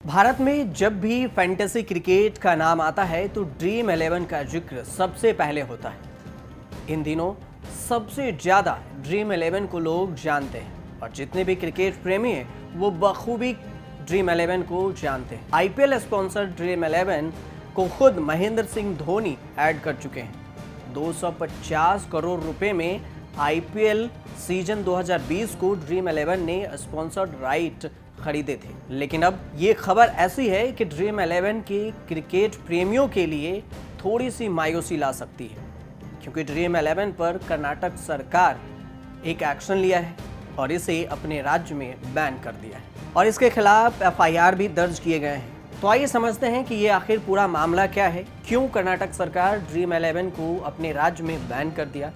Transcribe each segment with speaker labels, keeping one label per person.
Speaker 1: भारत में जब भी फैंटेसी क्रिकेट का नाम आता है तो ड्रीम 11 का जिक्र सबसे पहले होता है। इन दिनों सबसे ज़्यादा ड्रीम 11 को लोग जानते हैं और जितने भी क्रिकेट प्रेमी हैं वो बखूबी ड्रीम 11 को जानते हैं। आईपीएल स्पॉन्सर ड्रीम 11 को खुद महेंद्र सिंह धोनी ऐड कर चुके हैं। 250 करोड़ रुपए में आईपीएल सीजन 2020 को ड्रीम 11 ने स्पॉन्सर्ड राइट खरीदे थे। लेकिन अब ये खबर ऐसी है कि ड्रीम 11 के क्रिकेट प्रेमियों के लिए थोड़ी सी मायूसी ला सकती है, क्योंकि ड्रीम 11 पर कर्नाटक सरकार एक एक्शन लिया है और इसे अपने राज्य में बैन कर दिया है और इसके खिलाफ एफआईआर भी दर्ज किए गए हैं। तो आइए समझते हैं कि ये आखिर पूरा मामला क्या है, क्यों कर्नाटक सरकार ड्रीम 11 को अपने राज्य में बैन कर दिया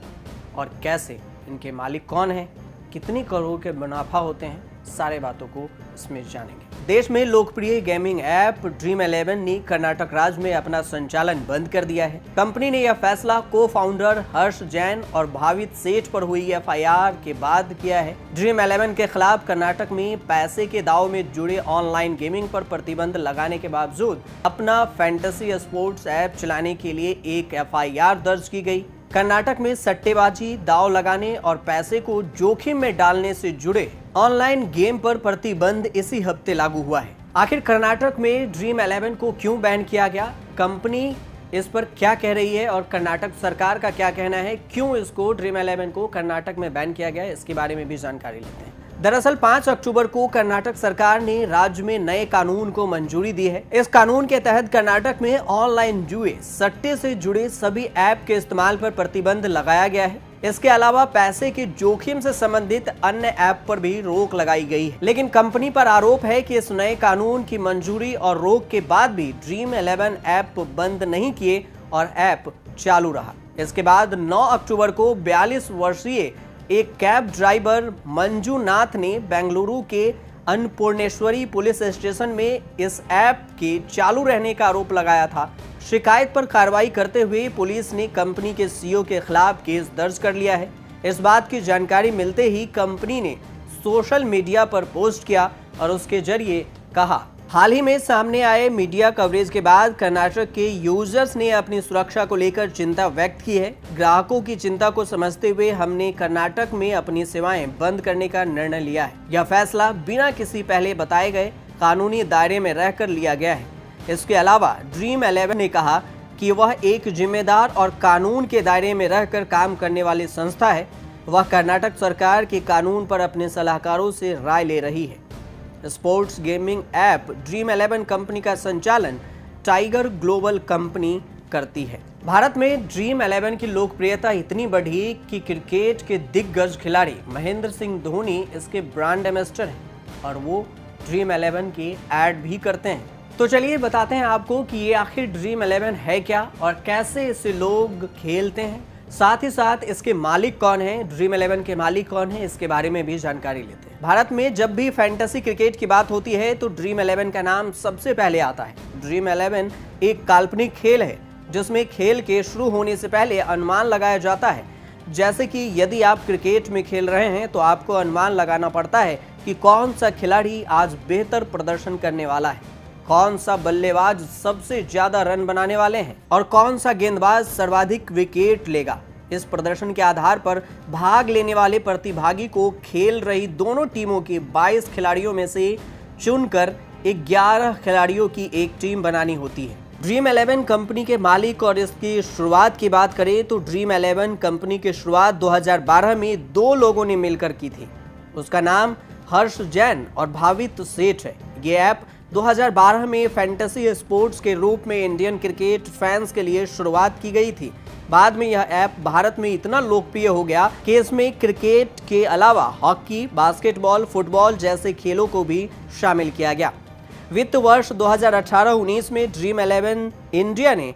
Speaker 1: और कैसे, इनके मालिक कौन हैं, कितनी करोड़ के मुनाफा होते हैं, सारे बातों को इसमें जानेंगे। देश में लोकप्रिय गेमिंग ऐप ड्रीम 11 ने कर्नाटक राज्य में अपना संचालन बंद कर दिया है। कंपनी ने यह फैसला को फाउंडर हर्ष जैन और भावित सेठ पर हुई एफआईआर के बाद किया है। ड्रीम 11 के खिलाफ कर्नाटक में पैसे के दाव में जुड़े ऑनलाइन गेमिंग पर प्रतिबंध लगाने के बावजूद अपना फैंटेसी स्पोर्ट्स ऐप चलाने के लिए एक एफआईआर दर्ज की गई। कर्नाटक में सट्टेबाजी, दाव लगाने और पैसे को जोखिम में डालने से जुड़े ऑनलाइन गेम पर प्रतिबंध इसी हफ्ते लागू हुआ है। आखिर कर्नाटक में ड्रीम 11 को क्यों बैन किया गया, कंपनी इस पर क्या कह रही है और कर्नाटक सरकार का क्या कहना है, क्यों इसको ड्रीम 11 को कर्नाटक में बैन किया गया, इसके बारे में भी जानकारी लेते हैं। दरअसल 5 अक्टूबर को कर्नाटक सरकार ने राज्य में नए कानून को मंजूरी दी है। इस कानून के तहत कर्नाटक में ऑनलाइन जुए, सट्टे से जुड़े सभी ऐप के इस्तेमाल पर प्रतिबंध लगाया गया है। इसके अलावा पैसे के जोखिम से संबंधित अन्य ऐप पर भी रोक लगाई गई है। लेकिन कंपनी पर आरोप है कि इस नए कानून की मंजूरी और रोक के बाद भी ड्रीम 11 ऐप बंद नहीं किए और ऐप चालू रहा। इसके बाद 9 अक्टूबर को 42 वर्षीय एक कैब ड्राइवर मंजूनाथ ने बेंगलुरु के अन्नपूर्णेश्वरी पुलिस स्टेशन में इस ऐप के चालू रहने का आरोप लगाया था। शिकायत पर कार्रवाई करते हुए पुलिस ने कंपनी के सीईओ के खिलाफ केस दर्ज कर लिया है। इस बात की जानकारी मिलते ही कंपनी ने सोशल मीडिया पर पोस्ट किया और उसके जरिए कहा, हाल ही में सामने आए मीडिया कवरेज के बाद कर्नाटक के यूजर्स ने अपनी सुरक्षा को लेकर चिंता व्यक्त की है। ग्राहकों की चिंता को समझते हुए हमने कर्नाटक में अपनी सेवाएं बंद करने का निर्णय लिया है। यह फैसला बिना किसी पहले बताए गए कानूनी दायरे में रहकर लिया गया है। इसके अलावा ड्रीम 11 ने कहा कि वह एक जिम्मेदार और कानून के दायरे में रहकर काम करने वाली संस्था है। वह कर्नाटक सरकार के कानून पर अपने सलाहकारों से राय ले रही है। Sports gaming app dream 11 company का संचालन टाइगर ग्लोबल कंपनी करती है। भारत में ड्रीम 11 की लोकप्रियता इतनी बढ़ी कि क्रिकेट के दिग्गज खिलाड़ी महेंद्र सिंह धोनी इसके ब्रांड एम्बेसडर हैं और वो ड्रीम 11 की ऐड भी करते हैं। तो चलिए बताते हैं आपको कि ये आखिर ड्रीम 11 है क्या और कैसे इसे लोग खेलते हैं, साथ ही साथ इसके मालिक कौन हैं, ड्रीम 11 के मालिक कौन हैं, इसके बारे में भी जानकारी लेते हैं। भारत में जब भी फैंटेसी क्रिकेट की बात होती है तो ड्रीम 11 का नाम सबसे पहले आता है। ड्रीम 11 एक काल्पनिक खेल है जिसमें खेल के शुरू होने से पहले अनुमान लगाया जाता है। जैसे कि यदि आप क्रिकेट में खेल रहे हैं तो आपको अनुमान लगाना पड़ता है कि कौन सा खिलाड़ी आज बेहतर प्रदर्शन करने वाला है, कौन सा बल्लेबाज सबसे ज्यादा रन बनाने वाले हैं और कौन सा गेंदबाज सर्वाधिक विकेट लेगा। इस प्रदर्शन के आधार पर भाग लेने वाले प्रतिभागी को खेल रही दोनों टीमों के 22 खिलाड़ियों में से चुनकर 11 खिलाड़ियों की एक टीम बनानी होती है। ड्रीम 11 कंपनी के मालिक और इसकी शुरुआत की बात करें तो ड्रीम 11 कंपनी की शुरुआत 2012 में 2 लोगों ने मिलकर की थी। उसका नाम हर्ष जैन और भावित सेठ है। ये ऐप 2012 में फैंटेसी स्पोर्ट्स के रूप में इंडियन क्रिकेट फैंस के लिए शुरुआत की गई थी। बाद में यह ऐप भारत में इतना लोकप्रिय हो गया कि इसमें क्रिकेट के अलावा हॉकी, बास्केटबॉल, फुटबॉल जैसे खेलों को भी शामिल किया गया। वित्त वर्ष 2018-19 में ड्रीम 11 इंडिया ने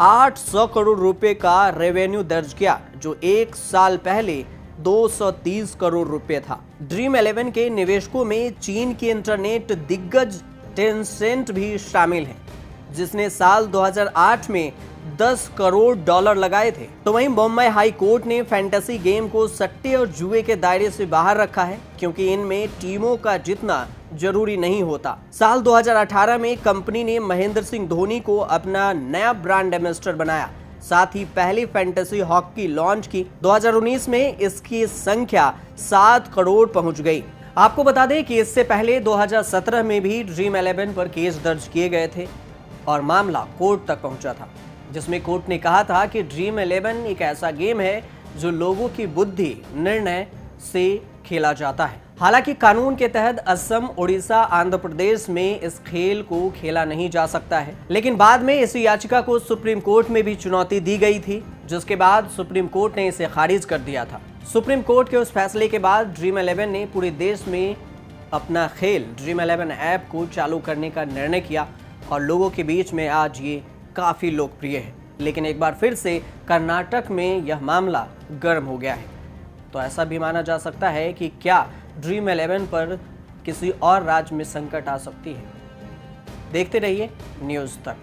Speaker 1: 800 करोड़ रुपए का रेवेन्यू दर्ज किया, जो एक साल पहले 230 करोड़ रुपए था। ड्रीम 11 के निवेशकों में चीन के इंटरनेट दिग्गज टेंसेंट भी शामिल है, जिसने साल 2008 में $10 करोड़ लगाए थे। तो वहीं बॉम्बे हाई कोर्ट ने फैंटेसी गेम को सट्टे और जुए के दायरे से बाहर रखा है, क्योंकि इनमें टीमों का जीतना जरूरी नहीं होता। साल 2018 में कंपनी ने महेंद्र सिंह धोनी को अपना नया ब्रांड एम्बेसडर बनाया, साथ ही पहली फैंटेसी हॉकी लॉन्च की। 2019 में इसकी संख्या 7 करोड़ पहुंच गई। आपको बता दें कि इससे पहले 2017 में भी ड्रीम 11 पर केस दर्ज किए गए थे और मामला कोर्ट तक पहुंचा था, जिसमें कोर्ट ने कहा था कि ड्रीम 11 एक ऐसा गेम है जो लोगों की बुद्धि निर्णय से खेला जाता है। हालांकि कानून के तहत असम, उड़ीसा, आंध्र प्रदेश में इस खेल को खेला नहीं जा सकता है, लेकिन बाद में इस याचिका को सुप्रीम कोर्ट में भी चुनौती दी गई थी, जिसके बाद सुप्रीम कोर्ट ने इसे खारिज कर दिया था। सुप्रीम कोर्ट के उस फैसले के बाद ड्रीम 11 ने पूरे देश में अपना खेल ड्रीम 11 ऐप को चालू करने का निर्णय किया और लोगों के बीच में आज ये काफ़ी लोकप्रिय है। लेकिन एक बार फिर से कर्नाटक में यह मामला गर्म हो गया है। तो ऐसा भी माना जा सकता है कि क्या ड्रीम 11 पर किसी और राज्य में संकट आ सकती है। देखते रहिए न्यूज़ तक।